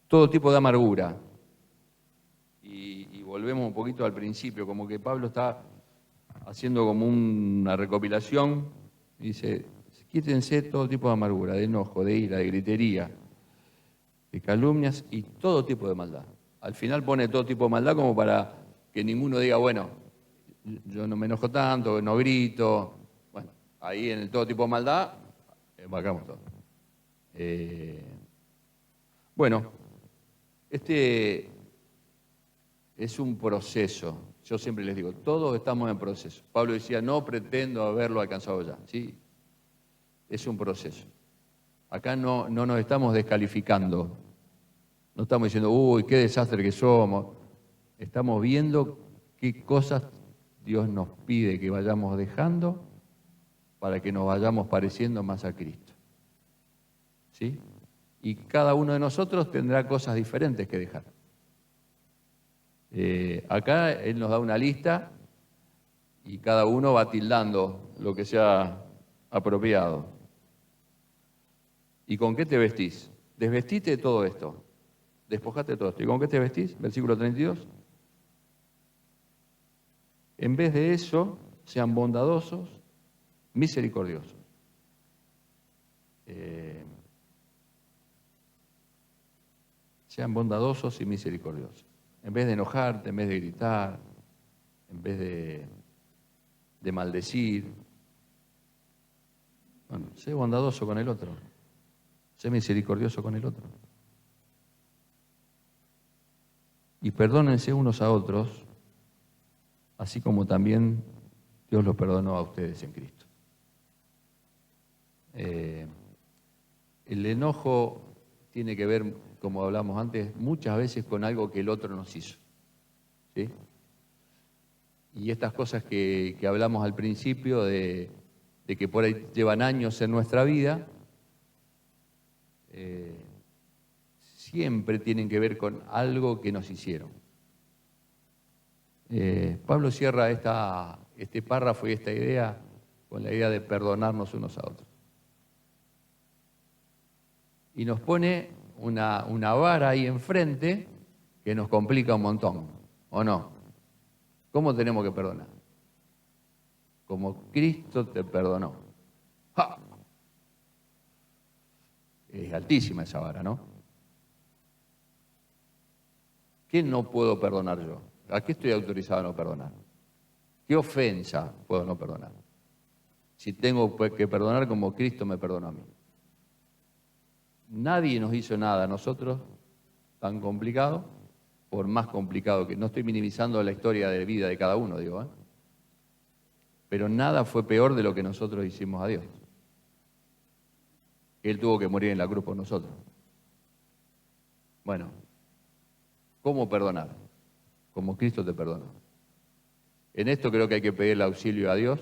[SPEAKER 1] todo tipo de amargura. Y volvemos un poquito al principio, como que Pablo está haciendo como una recopilación, y dice, quítense todo tipo de amargura, de enojo, de ira, de gritería, de calumnias y todo tipo de maldad. Al final pone todo tipo de maldad como para que ninguno diga, bueno, yo no me enojo tanto, no grito. Bueno, ahí en el todo tipo de maldad, bajamos todo. Bueno, este es un proceso. Yo siempre les digo, todos estamos en proceso. Pablo decía, no pretendo haberlo alcanzado ya. ¿Sí? Es un proceso. Acá no nos estamos descalificando. No estamos diciendo, uy, qué desastre que somos. Estamos viendo qué cosas Dios nos pide que vayamos dejando para que nos vayamos pareciendo más a Cristo. ¿Sí? Y cada uno de nosotros tendrá cosas diferentes que dejar. Acá Él nos da una lista y cada uno va tildando lo que sea apropiado. ¿Y con qué te vestís? Desvestite de todo esto. Despojate de todo esto. ¿Y con qué te vestís? Versículo 32. En vez de eso, sean bondadosos, misericordiosos. Sean bondadosos y misericordiosos. En vez de enojarte, en vez de gritar, en vez de maldecir. Bueno, sé bondadoso con el otro. Sé misericordioso con el otro. Y perdónense unos a otros, así como también Dios los perdonó a ustedes en Cristo. El enojo tiene que ver, como hablamos antes, muchas veces con algo que el otro nos hizo. ¿Sí? Y estas cosas que hablamos al principio de que por ahí llevan años en nuestra vida, siempre tienen que ver con algo que nos hicieron. Pablo cierra este párrafo y esta idea con la idea de perdonarnos unos a otros. Y nos pone una vara ahí enfrente que nos complica un montón, ¿o no? ¿Cómo tenemos que perdonar? Como Cristo te perdonó. ¡Ja! Es altísima esa vara, ¿no? ¿Qué no puedo perdonar yo? ¿A qué estoy autorizado a no perdonar? ¿Qué ofensa puedo no perdonar? Si tengo que perdonar como Cristo me perdonó a mí. Nadie nos hizo nada a nosotros tan complicado, por más complicado que... No estoy minimizando la historia de vida de cada uno, digo, ¿eh? Pero nada fue peor de lo que nosotros hicimos a Dios. Él tuvo que morir en la cruz por nosotros. Bueno, ¿cómo perdonar? Como Cristo te perdonó. En esto creo que hay que pedirle auxilio a Dios,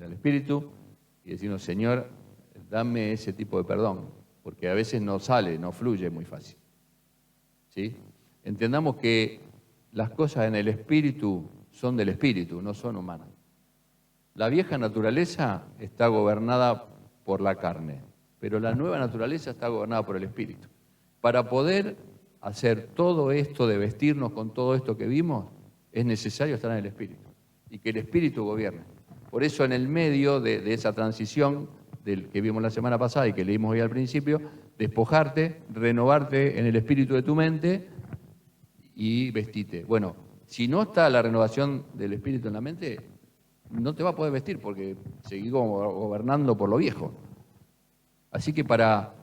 [SPEAKER 1] al Espíritu, y decirnos, Señor, dame ese tipo de perdón, porque a veces no sale, no fluye muy fácil. ¿Sí? Entendamos que las cosas en el Espíritu son del Espíritu, no son humanas. La vieja naturaleza está gobernada por la carne, pero la nueva naturaleza está gobernada por el Espíritu. Para poder hacer todo esto de vestirnos con todo esto que vimos, es necesario estar en el Espíritu y que el Espíritu gobierne. Por eso en el medio de esa transición del que vimos la semana pasada y que leímos hoy al principio, despojarte, renovarte en el espíritu de tu mente y vestite. Bueno, si no está la renovación del espíritu en la mente, no te va a poder vestir porque seguís gobernando por lo viejo. Así que para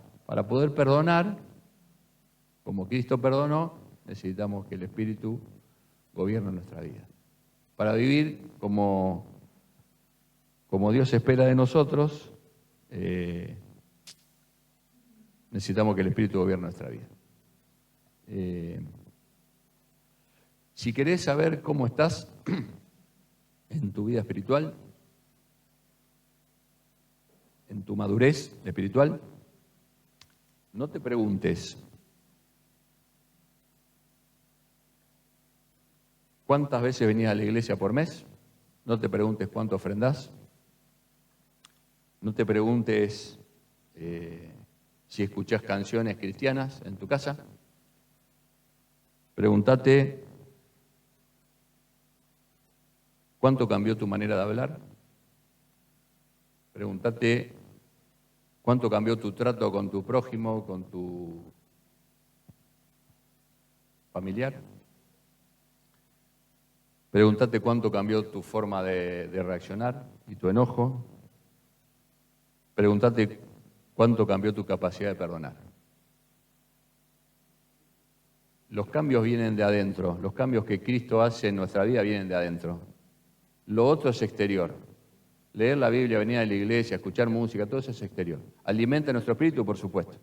[SPEAKER 1] poder perdonar, como Cristo perdonó, necesitamos que el Espíritu gobierne nuestra vida. Para vivir como Dios espera de nosotros, necesitamos que el Espíritu gobierne nuestra vida. Si querés saber cómo estás en tu vida espiritual, en tu madurez espiritual, no te preguntes ¿Cuántas veces venís a la iglesia por mes? No te preguntes cuánto ofrendás. No te preguntes si escuchás canciones cristianas en tu casa. Pregúntate cuánto cambió tu manera de hablar. Pregúntate cuánto cambió tu trato con tu prójimo, con tu familiar. Pregúntate cuánto cambió tu forma de reaccionar y tu enojo. Pregúntate cuánto cambió tu capacidad de perdonar. Los cambios vienen de adentro, los cambios que Cristo hace en nuestra vida vienen de adentro. Lo otro es exterior. Leer la Biblia, venir a la iglesia, escuchar música, todo eso es exterior. Alimenta nuestro espíritu, por supuesto.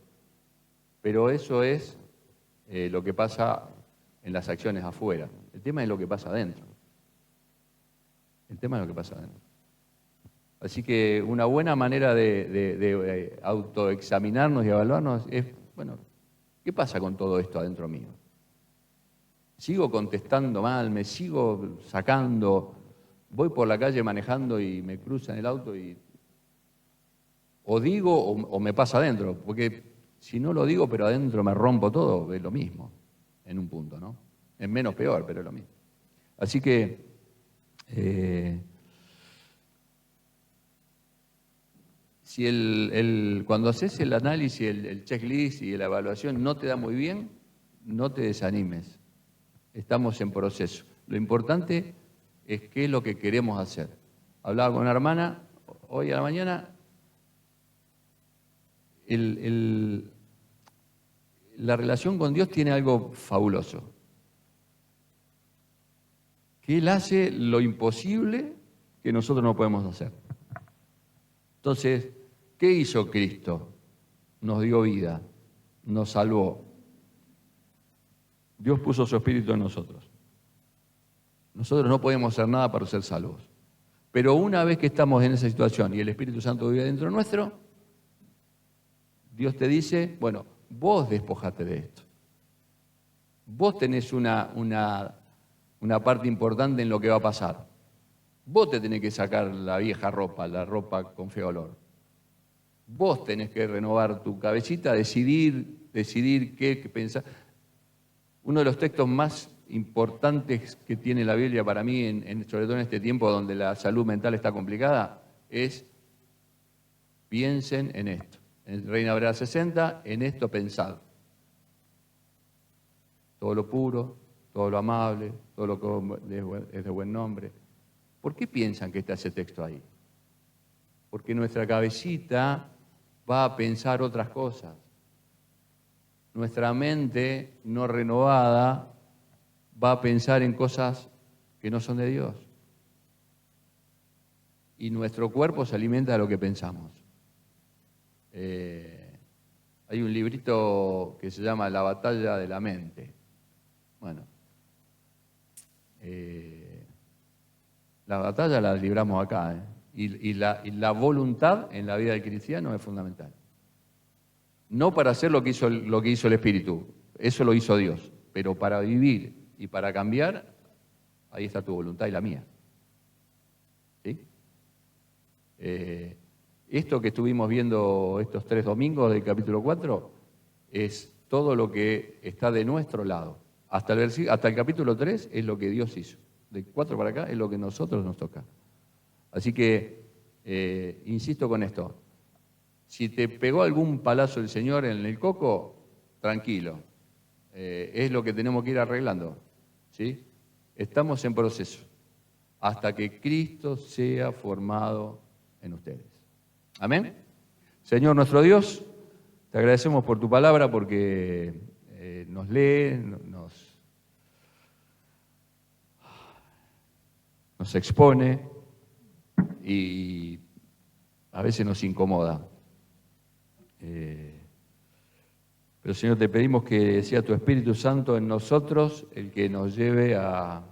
[SPEAKER 1] Pero eso es lo que pasa en las acciones afuera. El tema es lo que pasa adentro. El tema es lo que pasa adentro. Así que una buena manera de autoexaminarnos y evaluarnos es, bueno, ¿qué pasa con todo esto adentro mío? ¿Sigo contestando mal? ¿Me sigo sacando? ¿Voy por la calle manejando y me cruzan el auto y o digo o me pasa adentro? Porque si no lo digo, pero adentro me rompo todo, es lo mismo, en un punto, ¿no? Es menos peor, pero es lo mismo. Así que si cuando haces el análisis, el checklist y la evaluación no te da muy bien, no te desanimes. Estamos en proceso. Lo importante es qué es lo que queremos hacer. Hablaba con una hermana hoy a la mañana. La relación con Dios tiene algo fabuloso. Que Él hace lo imposible que nosotros no podemos hacer. Entonces, ¿qué hizo Cristo? Nos dio vida, nos salvó. Dios puso su espíritu en nosotros. Nosotros no podemos hacer nada para ser salvos. Pero una vez que estamos en esa situación y el Espíritu Santo vive dentro nuestro, Dios te dice, bueno, vos despojate de esto. Vos tenés una parte importante en lo que va a pasar. Vos te tenés que sacar la vieja ropa, la ropa con feo olor. Vos tenés que renovar tu cabecita, decidir qué pensar. Uno de los textos más importantes que tiene la Biblia para mí, sobre todo en este tiempo donde la salud mental está complicada, es piensen en esto. En Reina Valera 60, en esto pensad. Todo lo puro, todo lo amable, todo lo que es de buen nombre. ¿Por qué piensan que está ese texto ahí? Porque nuestra cabecita va a pensar otras cosas. Nuestra mente no renovada va a pensar en cosas que no son de Dios. Y nuestro cuerpo se alimenta de lo que pensamos. Hay un librito que se llama La batalla de la mente. Bueno, la batalla la libramos acá, y la voluntad en la vida del cristiano es fundamental. No para hacer lo que hizo el Espíritu, eso lo hizo Dios, pero para vivir y para cambiar, ahí está tu voluntad y la mía. ¿Sí? Esto que estuvimos viendo estos 3 domingos del capítulo 4 es todo lo que está de nuestro lado. Hasta el capítulo 3 es lo que Dios hizo. De 4 para acá es lo que a nosotros nos toca. Así que, insisto con esto. Si te pegó algún palazo el Señor en el coco, tranquilo. Es lo que tenemos que ir arreglando. ¿Sí? Estamos en proceso. Hasta que Cristo sea formado en ustedes. Amén. Señor nuestro Dios, te agradecemos por tu palabra porque nos lee, nos expone y a veces nos incomoda. Pero Señor, te pedimos que sea tu Espíritu Santo en nosotros el que nos lleve a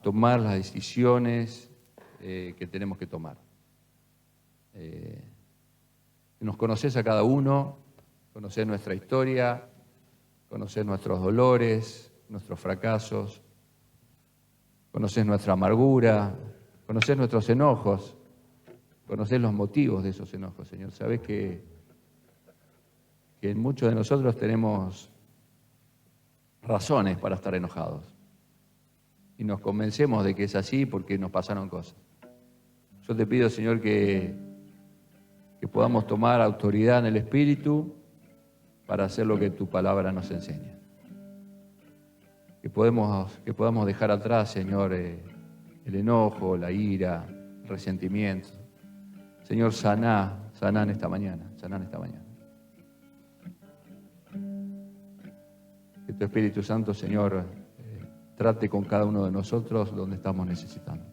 [SPEAKER 1] tomar las decisiones que tenemos que tomar. Nos conoces a cada uno, conoces nuestra historia, conoces nuestros dolores, nuestros fracasos, Conoces nuestra amargura, conoces nuestros enojos, conoces los motivos de esos enojos, Señor. Sabés que en muchos de nosotros tenemos razones para estar enojados. Y nos convencemos de que es así porque nos pasaron cosas. Yo te pido, Señor, que podamos tomar autoridad en el Espíritu para hacer lo que tu palabra nos enseña. Que podamos dejar atrás, Señor, el enojo, la ira, el resentimiento. Señor, saná en esta mañana, saná en esta mañana. Que tu Espíritu Santo, Señor, trate con cada uno de nosotros donde estamos necesitando.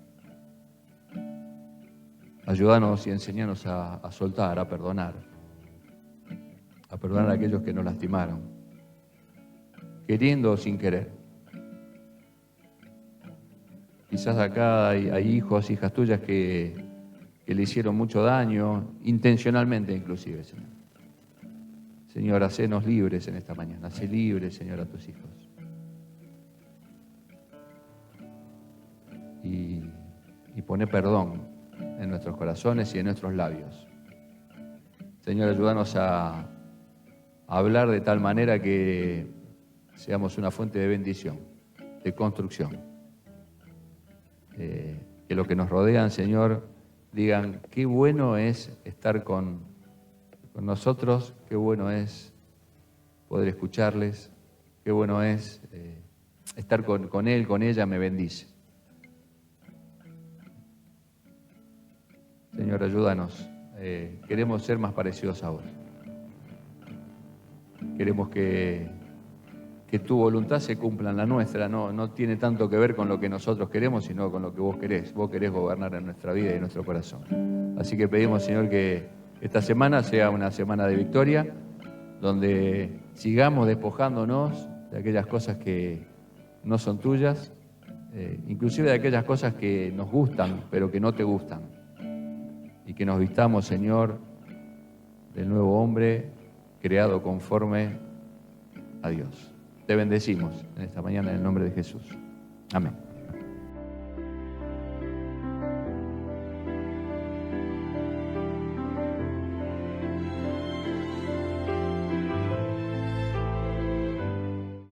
[SPEAKER 1] Ayúdanos y enséñanos a soltar, a perdonar a aquellos que nos lastimaron, queriendo o sin querer. Quizás acá hay hijos, hijas tuyas que le hicieron mucho daño, intencionalmente inclusive, Señor. Señor, hacenos libres en esta mañana, hacé libres, Señor, a tus hijos. Y poné perdón en nuestros corazones y en nuestros labios. Señor, ayúdanos a hablar de tal manera que seamos una fuente de bendición, de construcción. Que los que nos rodean, Señor, digan, qué bueno es estar con nosotros, qué bueno es poder escucharles, qué bueno es estar con él, con ella, me bendice. Señor, ayúdanos. Queremos ser más parecidos a vos. Queremos que tu voluntad se cumpla en la nuestra. No tiene tanto que ver con lo que nosotros queremos, sino con lo que vos querés. Vos querés gobernar en nuestra vida y en nuestro corazón. Así que pedimos, Señor, que esta semana sea una semana de victoria, donde sigamos despojándonos de aquellas cosas que no son tuyas, inclusive de aquellas cosas que nos gustan, pero que no te gustan. Y que nos vistamos, Señor, del nuevo hombre creado conforme a Dios. Te bendecimos en esta mañana en el nombre de Jesús. Amén.